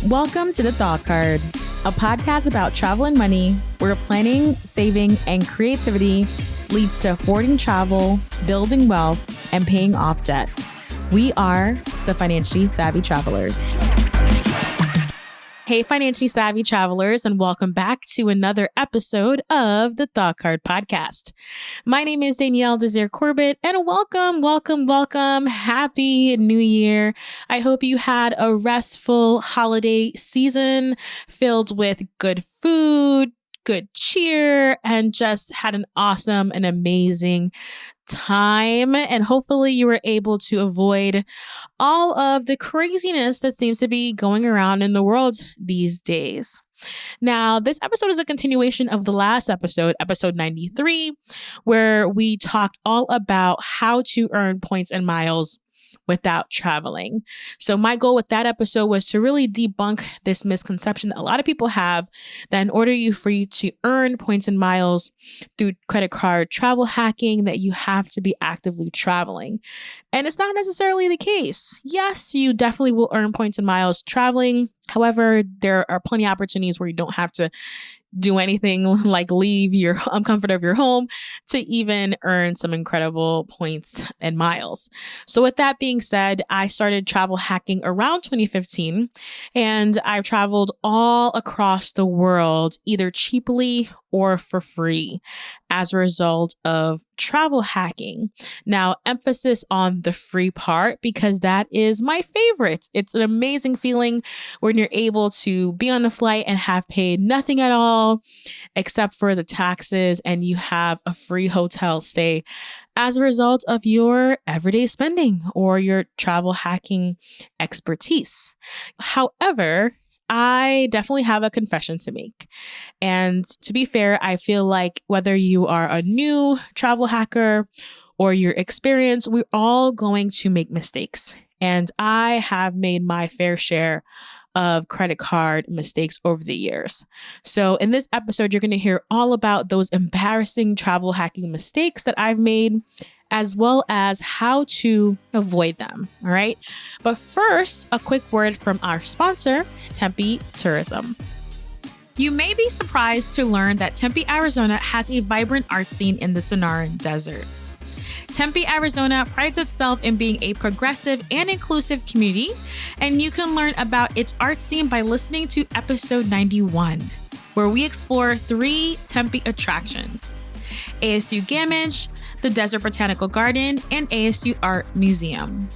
Welcome to The Thought Card, a podcast about travel and money, where planning, saving, and creativity leads to affording travel, building wealth, and paying off debt. We are the Financially Savvy Travelers. Hey, financially savvy travelers, and welcome back to another episode of the Thought Card Podcast. My name is Danielle Desir Corbett, and welcome. Happy New Year. I hope you had a restful holiday season filled with good food, good cheer, and just had an awesome and amazing time. And hopefully you were able to avoid all of the craziness that seems to be going around in the world these days. Now, this episode is a continuation of the last episode, episode 93, where we talked all about how to earn points and miles without traveling. So my goal with that episode was to really debunk this misconception that a lot of people have, that in order for you to earn points and miles through credit card travel hacking, that you have to be actively traveling. And it's not necessarily the case. Yes, you definitely will earn points and miles traveling. However, there are plenty of opportunities where you don't have to do anything like leave your comfort of your home to even earn some incredible points and miles. So with that being said, I started travel hacking around 2015, and I've traveled all across the world, either cheaply or for free as a result of travel hacking. Now, emphasis on the free part, because that is my favorite. It's an amazing feeling when you're able to be on a flight and have paid nothing at all except for the taxes, and you have a free hotel stay as a result of your everyday spending or your travel hacking expertise. However, I definitely have a confession to make. And to be fair, I feel like whether you are a new travel hacker or you're experienced, we're all going to make mistakes. And I have made my fair share of credit card mistakes over the years. So in this episode, you're going to hear all about those embarrassing travel hacking mistakes that I've made, as well as how to avoid them. All right. But first, a quick word from our sponsor, Tempe Tourism. You may be surprised to learn that Tempe, Arizona has a vibrant art scene in the Sonoran Desert. Tempe, Arizona prides itself in being a progressive and inclusive community, and you can learn about its art scene by listening to episode 91, where we explore 3 Tempe attractions: ASU Gamage, the Desert Botanical Garden, and ASU Art Museum.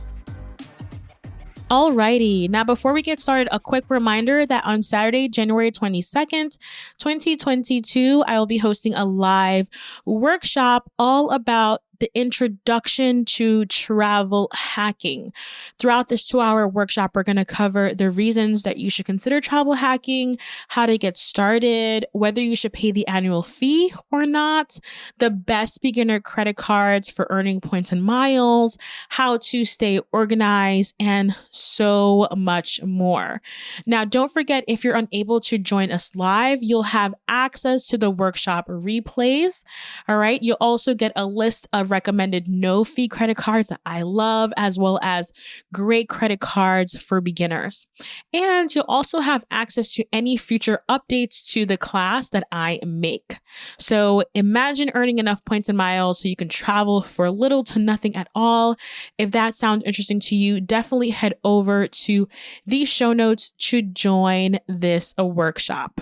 Alrighty, now before we get started, a quick reminder that on Saturday, January 22nd, 2022, I will be hosting a live workshop all about the introduction to travel hacking. Throughout this 2-hour workshop, we're going to cover the reasons that you should consider travel hacking, how to get started, whether you should pay the annual fee or not, the best beginner credit cards for earning points and miles, how to stay organized, and so much more. Now, don't forget, if you're unable to join us live, you'll have access to the workshop replays. All right. You'll also get a list of recommended no-fee credit cards that I love, as well as great credit cards for beginners. And you'll also have access to any future updates to the class that I make. So imagine earning enough points and miles so you can travel for little to nothing at all. If that sounds interesting to you, definitely head over to the show notes to join this workshop.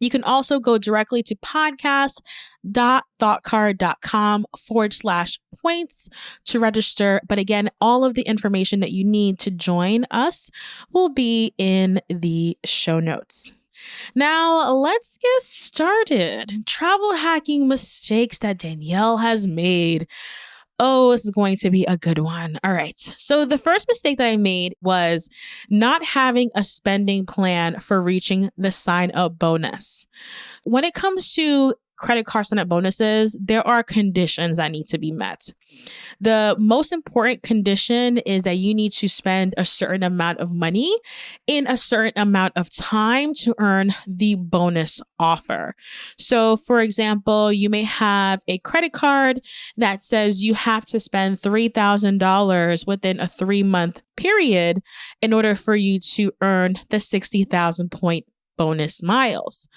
You can also go directly to podcast.thoughtcard.com/points to register. But again, all of the information that you need to join us will be in the show notes. Now, let's get started. Travel hacking mistakes that Danielle has made. Oh, this is going to be a good one. All right. So the first mistake that I made was not having a spending plan for reaching the sign-up bonus. When it comes to credit card sign up bonuses, there are conditions that need to be met. The most important condition is that you need to spend a certain amount of money in a certain amount of time to earn the bonus offer. So, for example, you may have a credit card that says you have to spend $3,000 within a 3-month period in order for you to earn the 60,000 point bonus miles.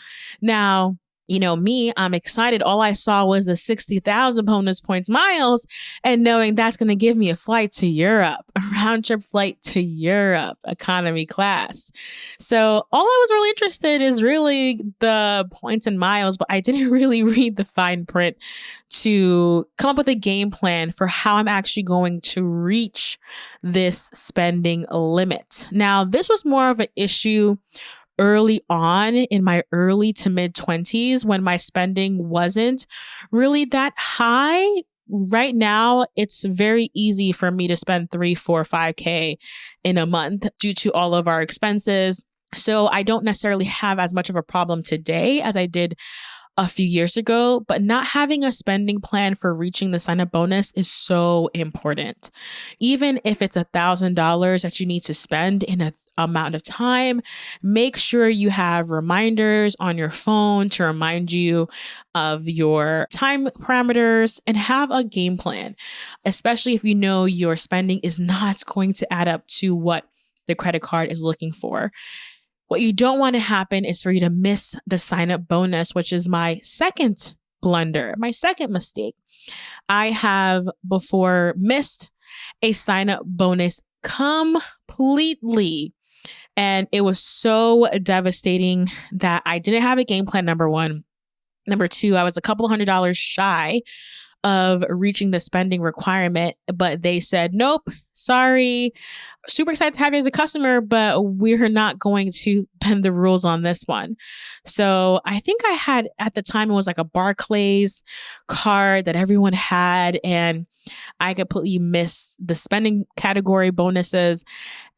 Now, me, I'm excited. All I saw was the 60,000 bonus points miles and knowing that's going to give me a flight to Europe, a round trip flight to Europe, economy class. So all I was really interested is really the points and miles, but I didn't really read the fine print to come up with a game plan for how I'm actually going to reach this spending limit. Now, this was more of an issue early on in my early to mid 20s when my spending wasn't really that high. Right now, it's very easy for me to spend 3, 4, 5K in a month due to all of our expenses. So I don't necessarily have as much of a problem today as I did a few years ago, but not having a spending plan for reaching the sign up bonus is so important. Even if it's $1,000 that you need to spend in a amount of time, make sure you have reminders on your phone to remind you of your time parameters and have a game plan, especially if you know your spending is not going to add up to what the credit card is looking for. What you don't want to happen is for you to miss the sign up bonus, which is my second blunder, my second mistake. I have before missed a sign up bonus completely. And it was so devastating that I didn't have a game plan, number one. Number two, I was a couple $100 shy of reaching the spending requirement, but they said, nope, sorry, super excited to have you as a customer, but we're not going to bend the rules on this one. So I think I had, at the time, it was like a Barclays card that everyone had, and I completely missed the spending category bonuses.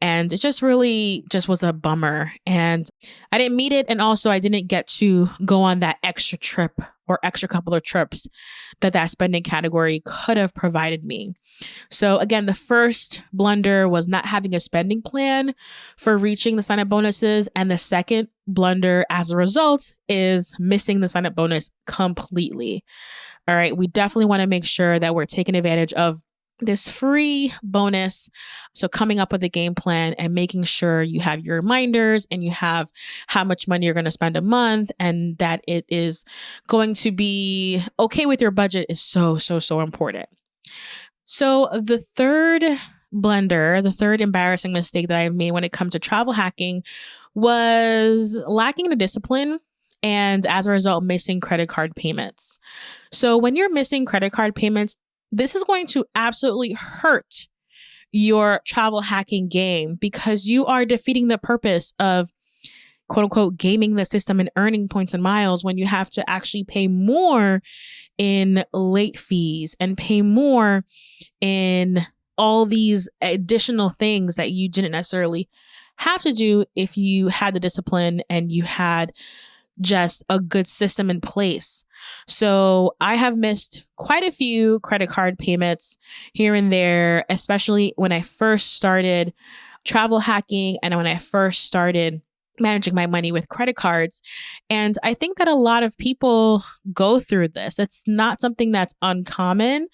And it just was a bummer. And I didn't meet it. And also I didn't get to go on that extra trip or extra couple of trips that spending category could have provided me. So again, the first blunder was not having a spending plan for reaching the sign-up bonuses. And the second blunder as a result is missing the sign-up bonus completely. All right. We definitely want to make sure that we're taking advantage of this free bonus. So coming up with a game plan and making sure you have your reminders and you have how much money you're going to spend a month and that it is going to be okay with your budget is so, so, so important. So the third blunder, the third embarrassing mistake that I've made when it comes to travel hacking was lacking the discipline and as a result, missing credit card payments. So when you're missing credit card payments, this is going to absolutely hurt your travel hacking game because you are defeating the purpose of quote unquote gaming the system and earning points and miles when you have to actually pay more in late fees and pay more in all these additional things that you didn't necessarily have to do if you had the discipline and you had just a good system in place. So I have missed quite a few credit card payments here and there, especially when I first started travel hacking and when I first started managing my money with credit cards. And I think that a lot of people go through this. It's not something that's uncommon,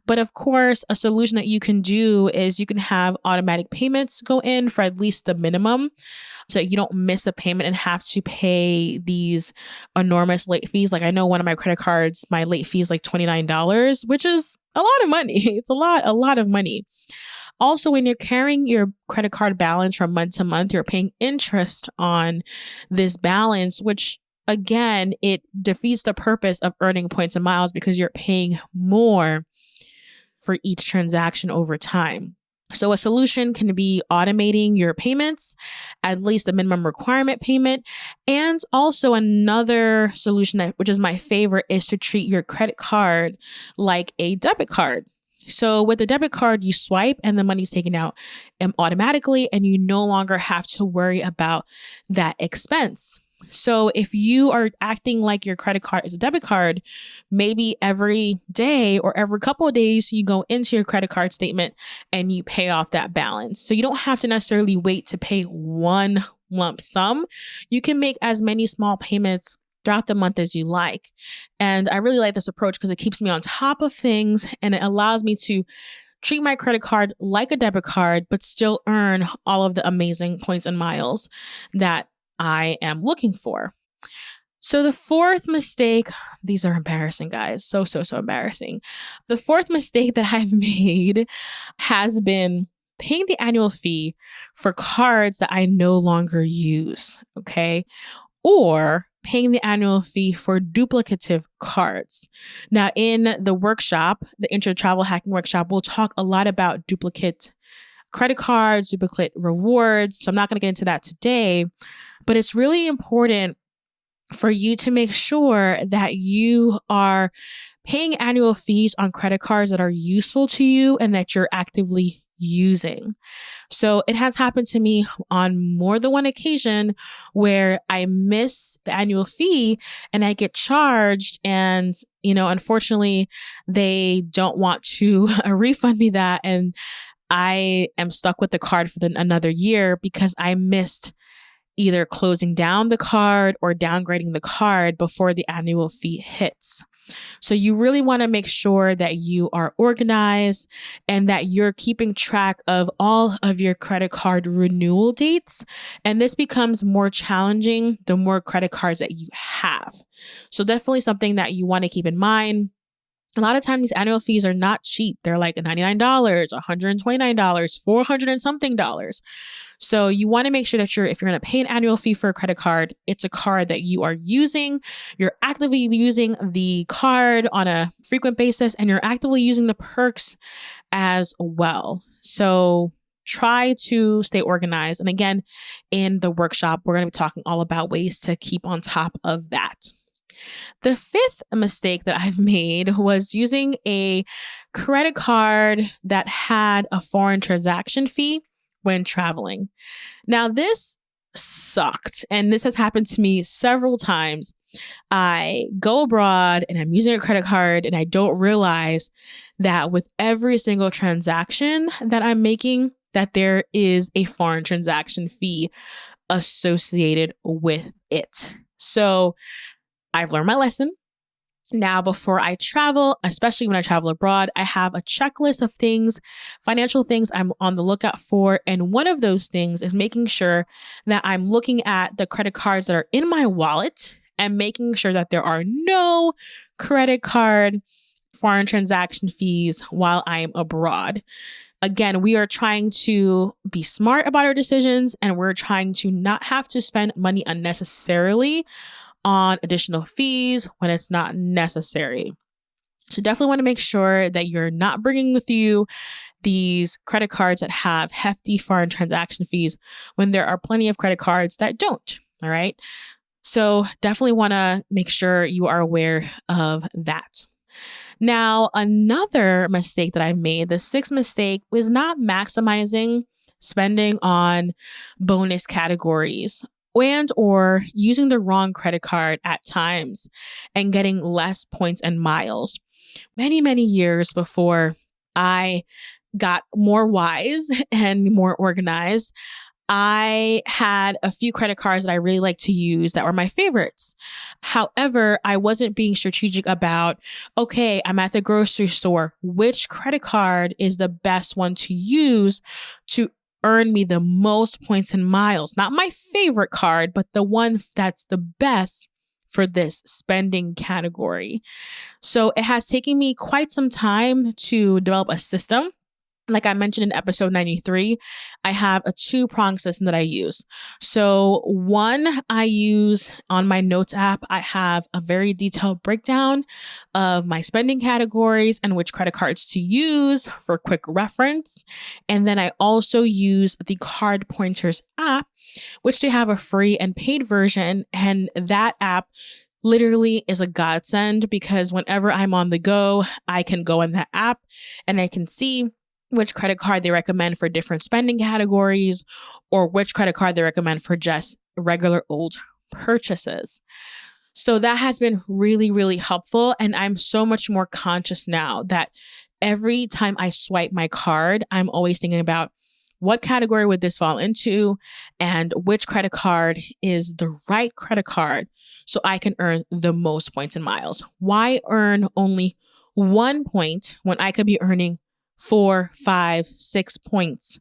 but of course, a solution that you can do is you can have automatic payments go in for at least the minimum so that you don't miss a payment and have to pay these enormous late fees. Like I know one of my credit cards, my late fee is like $29, which is a lot of money. It's a lot of money. Also, when you're carrying your credit card balance from month to month, you're paying interest on this balance, which again, it defeats the purpose of earning points and miles because you're paying more for each transaction over time. So a solution can be automating your payments, at least the minimum requirement payment. And also another solution, which is my favorite, is to treat your credit card like a debit card. So with a debit card, you swipe and the money's taken out automatically, and you no longer have to worry about that expense. So if you are acting like your credit card is a debit card, maybe every day or every couple of days, you go into your credit card statement and you pay off that balance. So you don't have to necessarily wait to pay one lump sum. You can make as many small payments throughout the month as you like. And I really like this approach because it keeps me on top of things and it allows me to treat my credit card like a debit card, but still earn all of the amazing points and miles that I am looking for. So the fourth mistake, these are embarrassing, guys. So embarrassing. The fourth mistake that I've made has been paying the annual fee for cards that I no longer use, okay? Or paying the annual fee for duplicative cards. Now, in the workshop, the Intro to Travel Hacking workshop, we'll talk a lot about duplicate credit cards, duplicate rewards. So I'm not going to get into that today, but it's really important for you to make sure that you are paying annual fees on credit cards that are useful to you and that you're actively using. So it has happened to me on more than one occasion where I miss the annual fee and I get charged and, unfortunately they don't want to refund me that. And I am stuck with the card for another year because I missed either closing down the card or downgrading the card before the annual fee hits. So you really want to make sure that you are organized and that you're keeping track of all of your credit card renewal dates. And this becomes more challenging the more credit cards that you have. So definitely something that you want to keep in mind. A lot of times these annual fees are not cheap. They're like $99, $129, $400 and something dollars. So you want to make sure that if you're going to pay an annual fee for a credit card, it's a card that you are using. You're actively using the card on a frequent basis and you're actively using the perks as well. So try to stay organized. And again, in the workshop, we're going to be talking all about ways to keep on top of that. The fifth mistake that I've made was using a credit card that had a foreign transaction fee when traveling. Now, this sucked, and this has happened to me several times. I go abroad and I'm using a credit card and I don't realize that with every single transaction that I'm making, that there is a foreign transaction fee associated with it. So I've learned my lesson. Now, before I travel, especially when I travel abroad, I have a checklist of things, financial things I'm on the lookout for. And one of those things is making sure that I'm looking at the credit cards that are in my wallet and making sure that there are no credit card foreign transaction fees while I am abroad. Again, we are trying to be smart about our decisions and we're trying to not have to spend money unnecessarily on additional fees when it's not necessary. So definitely want to make sure that you're not bringing with you these credit cards that have hefty foreign transaction fees when there are plenty of credit cards that don't. All right. So definitely want to make sure you are aware of that. Now, another mistake that I've made, the sixth mistake, was not maximizing spending on bonus categories and or using the wrong credit card at times and getting less points and miles. Many years before I got more wise and more organized, I had a few credit cards that I really like to use that were my favorites. However, I wasn't being strategic about, okay, I'm at the grocery store. Which credit card is the best one to use to earn me the most points and miles? Not my favorite card, but the one that's the best for this spending category. So it has taken me quite some time to develop a system. Like I mentioned in episode 93, I have a 2-pronged system that I use. So one, I use on my notes app, I have a very detailed breakdown of my spending categories and which credit cards to use for quick reference. And then I also use the Card Pointers app, which they have a free and paid version. And that app literally is a godsend because whenever I'm on the go, I can go in that app and I can see which credit card they recommend for different spending categories or which credit card they recommend for just regular old purchases. So that has been really, really helpful. And I'm so much more conscious now that every time I swipe my card, I'm always thinking about what category would this fall into and which credit card is the right credit card so I can earn the most points and miles. Why earn only 1 point when I could be earning 4, 5, 6 points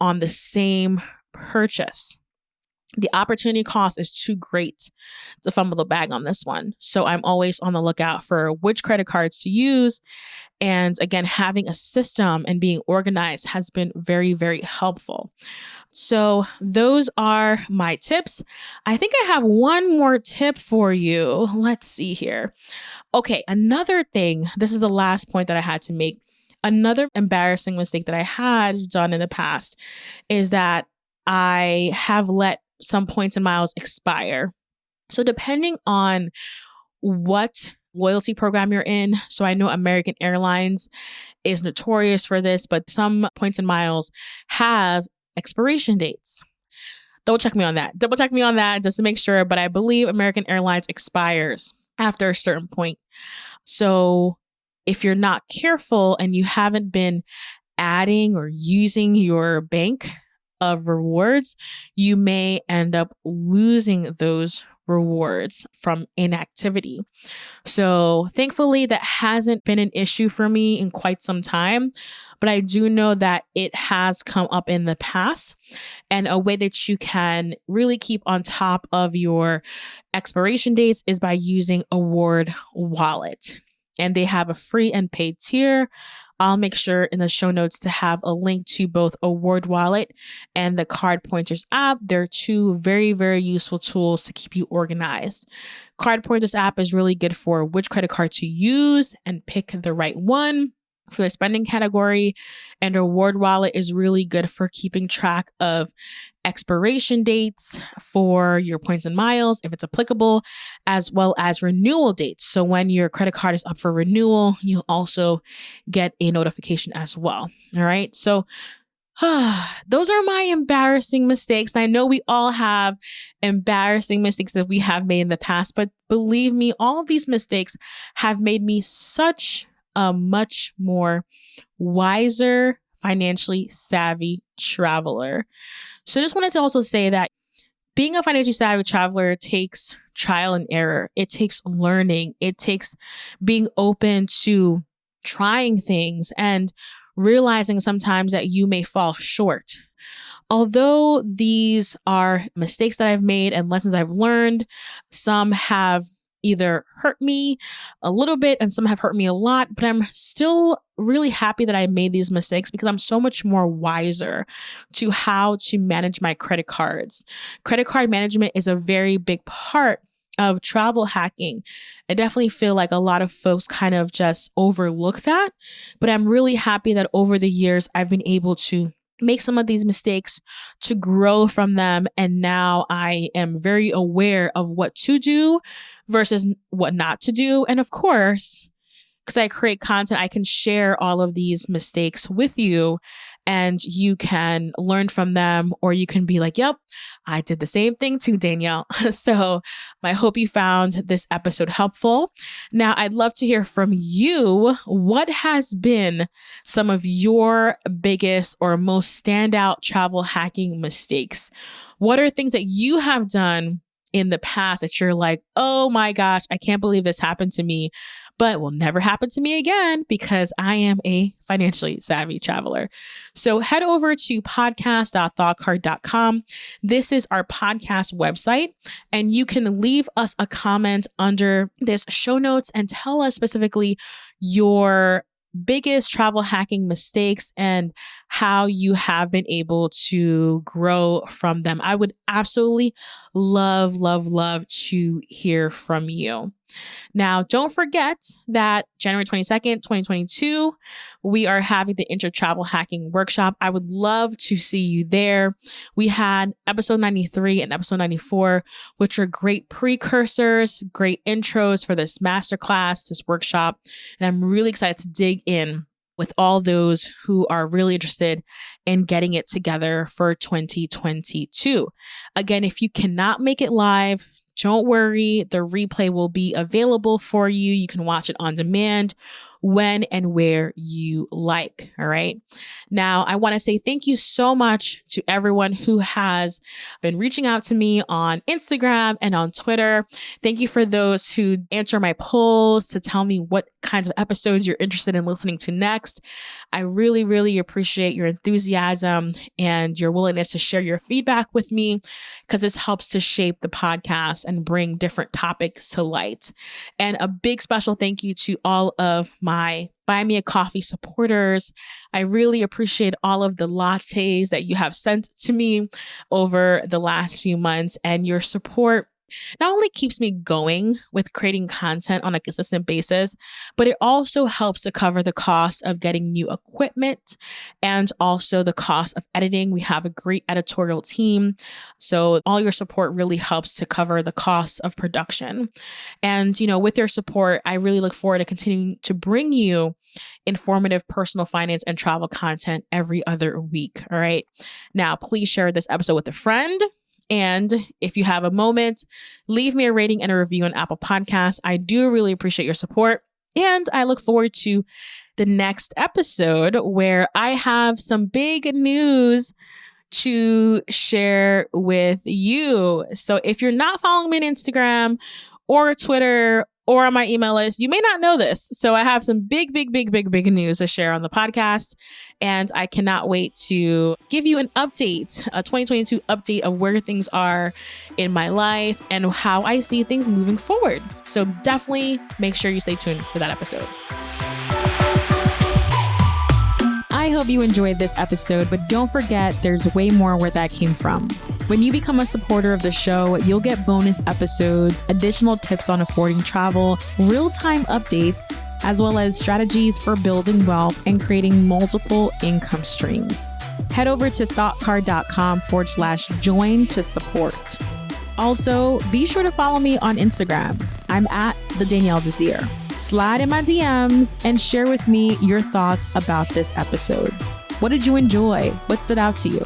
on the same purchase? The opportunity cost is too great to fumble the bag on this one. So I'm always on the lookout for which credit cards to use. And again, having a system and being organized has been very, very helpful. So those are my tips. I think I have one more tip for you. Let's see here. Okay, another thing, this is the last point that I had to make. Another embarrassing mistake that I had done in the past is that I have let some points and miles expire. So depending on what loyalty program you're in, so I know American Airlines is notorious for this, but some points and miles have expiration dates. Double check me on that just to make sure, but I believe American Airlines expires after a certain point. So if you're not careful and you haven't been adding or using your bank of rewards, you may end up losing those rewards from inactivity. So thankfully, that hasn't been an issue for me in quite some time, but I do know that it has come up in the past. And a way that you can really keep on top of your expiration dates is by using Award Wallet. And they have a free and paid tier. I'll make sure in the show notes to have a link to both Award Wallet and the Card Pointers app. They're two very, very useful tools to keep you organized. Card Pointers app is really good for which credit card to use and pick the right one for the spending category. And Award Wallet is really good for keeping track of expiration dates for your points and miles, if it's applicable, as well as renewal dates. So when your credit card is up for renewal, you'll also get a notification as well. All right. So those are my embarrassing mistakes. I know we all have embarrassing mistakes that we have made in the past, but believe me, all of these mistakes have made me such a much more wiser, financially savvy traveler. So I just wanted to also say that being a financially savvy traveler takes trial and error. It takes learning. It takes being open to trying things and realizing sometimes that you may fall short. Although these are mistakes that I've made and lessons I've learned, some have either hurt me a little bit and some have hurt me a lot, but I'm still really happy that I made these mistakes because I'm so much more wiser to how to manage my credit cards. Credit card management is a very big part of travel hacking. I definitely feel like a lot of folks kind of just overlook that, but I'm really happy that over the years I've been able to make some of these mistakes, to grow from them. And now I am very aware of what to do versus what not to do. And of course, because I create content, I can share all of these mistakes with you and you can learn from them, or you can be like, yep, I did the same thing too, Danielle. So I hope you found this episode helpful. Now, I'd love to hear from you. What has been some of your biggest or most standout travel hacking mistakes? What are things that you have done in the past that you're like, oh my gosh, I can't believe this happened to me, but will never happen to me again because I am a financially savvy traveler. So head over to podcast.thoughtcard.com. This is our podcast website, and you can leave us a comment under this show notes and tell us specifically your biggest travel hacking mistakes and how you have been able to grow from them. I would absolutely love to hear from you. Now, don't forget that January 22nd, 2022, we are having the Intro Travel Hacking Workshop. I would love to see you there. We had episode 93 and episode 94, which are great precursors, great intros for this masterclass, this workshop. And I'm really excited to dig in with all those who are really interested in getting it together for 2022. Again, if you cannot make it live, don't worry, the replay will be available for you. You can watch it on demand when and where you like. All right. Now, I want to say thank you so much to everyone who has been reaching out to me on Instagram and on Twitter. Thank you for those who answer my polls to tell me what kinds of episodes you're interested in listening to next. I really, really appreciate your enthusiasm and your willingness to share your feedback with me, because this helps to shape the podcast and bring different topics to light. And a big special thank you to all of my Buy Me a Coffee supporters. I really appreciate all of the lattes that you have sent to me over the last few months, and your support not only keeps me going with creating content on a consistent basis, but it also helps to cover the cost of getting new equipment and also the cost of editing. We have a great editorial team, so all your support really helps to cover the costs of production. And, with your support, I really look forward to continuing to bring you informative personal finance and travel content every other week. All right. Now, please share this episode with a friend. And if you have a moment, leave me a rating and a review on Apple Podcasts. I do really appreciate your support. And I look forward to the next episode, where I have some big news to share with you. So if you're not following me on Instagram or Twitter or on my email list, you may not know this. So I have some big news to share on the podcast. And I cannot wait to give you an update, a 2022 update of where things are in my life and how I see things moving forward. So definitely make sure you stay tuned for that episode. I hope you enjoyed this episode, but don't forget there's way more where that came from. When you become a supporter of the show, you'll get bonus episodes, additional tips on affording travel, real-time updates, as well as strategies for building wealth and creating multiple income streams. Head over to thoughtcard.com/join to support. Also, be sure to follow me on Instagram. I'm at the Danielle Desir. Slide in my DMs and share with me your thoughts about this episode. What did you enjoy? What stood out to you?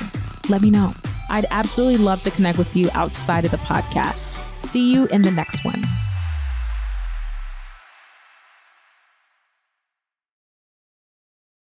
Let me know. I'd absolutely love to connect with you outside of the podcast. See you in the next one.